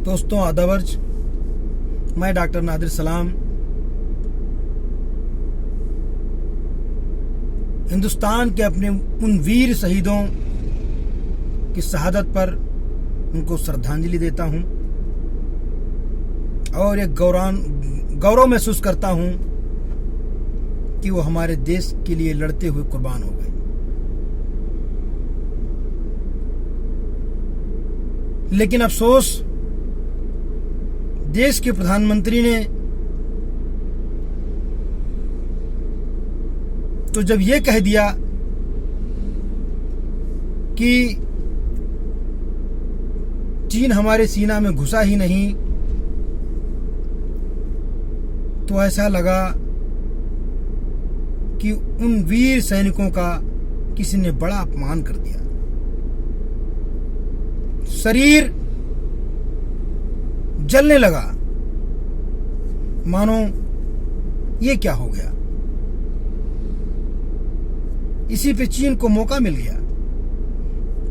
दोस्तों आदावर्ज, मैं डॉक्टर नादिर सलाम हिंदुस्तान के अपने उन वीर शहीदों की शहादत पर उनको श्रद्धांजलि देता हूं और एक गौरव महसूस करता हूं कि वो हमारे देश के लिए लड़ते हुए कुर्बान हो गए। लेकिन अफसोस, देश के प्रधानमंत्री ने तो जब ये कह दिया कि चीन हमारे सीना में घुसा ही नहीं, तो ऐसा लगा कि उन वीर सैनिकों का किसी ने बड़ा अपमान कर दिया। शरीर जलने लगा, मानो ये क्या हो गया। इसी पे चीन को मौका मिल गया।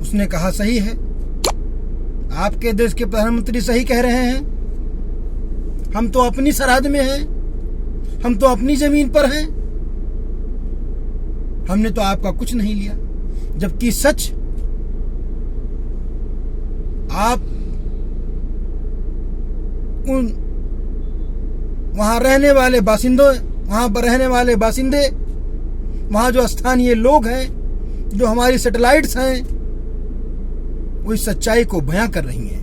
उसने कहा सही है, आपके देश के प्रधानमंत्री सही कह रहे हैं, हम तो अपनी सरहद में हैं, हम तो अपनी जमीन पर हैं, हमने तो आपका कुछ नहीं लिया। जबकि सच, आप उन वहां रहने वाले बासिंदे, वहां जो स्थानीय लोग हैं, जो हमारी सैटेलाइट्स हैं, वो इस सच्चाई को बयां कर रही हैं।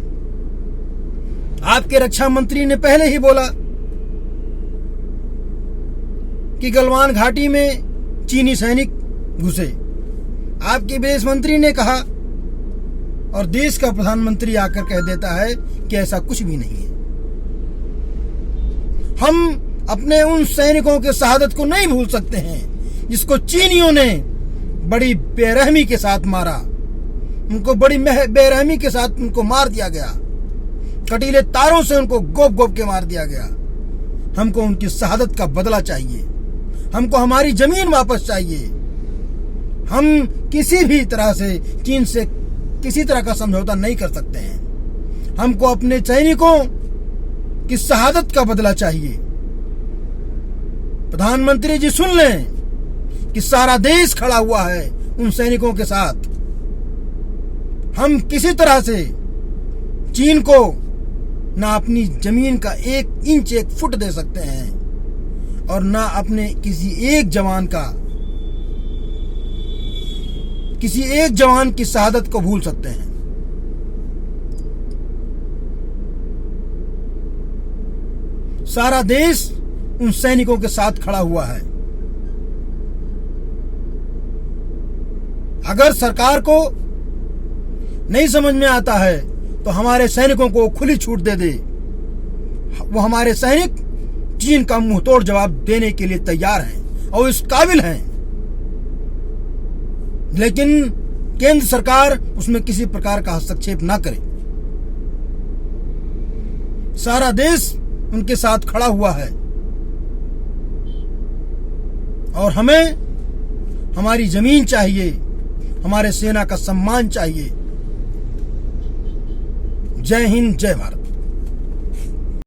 आपके रक्षा मंत्री ने पहले ही बोला कि गलवान घाटी में चीनी सैनिक घुसे। आपके विदेश मंत्री ने कहा और देश का प्रधानमंत्री आकर कह देता है कि ऐसा कुछ भी नहीं है। हम अपने उन सैनिकों के शहादत को नहीं भूल सकते हैं जिसको चीनियों ने बड़ी बेरहमी के साथ मारा। उनको बड़ी बेरहमी के साथ उनको मार दिया गया, कटीले तारों से उनको गोप के मार दिया गया। हमको उनकी शहादत का बदला चाहिए, हमको हमारी जमीन वापस चाहिए। हम किसी भी तरह से चीन से किसी तरह का समझौता नहीं कर सकते हैं। हमको अपने सैनिकों की शहादत का बदला चाहिए। प्रधानमंत्री जी सुन लें कि सारा देश खड़ा हुआ है उन सैनिकों के साथ। हम किसी तरह से चीन को ना अपनी जमीन का 1 इंच 1 फुट दे सकते हैं और ना अपने किसी एक जवान की शहादत को भूल सकते हैं। सारा देश उन सैनिकों के साथ खड़ा हुआ है। अगर सरकार को नहीं समझ में आता है तो हमारे सैनिकों को खुली छूट दे दे। वो हमारे सैनिक चीन का मुंहतोड़ जवाब देने के लिए तैयार हैं और इस काबिल हैं। लेकिन केंद्र सरकार उसमें किसी प्रकार का हस्तक्षेप ना करे। सारा देश उनके साथ खड़ा हुआ है और हमें हमारी जमीन चाहिए, हमारे सेना का सम्मान चाहिए। जय हिंद, जय भारत।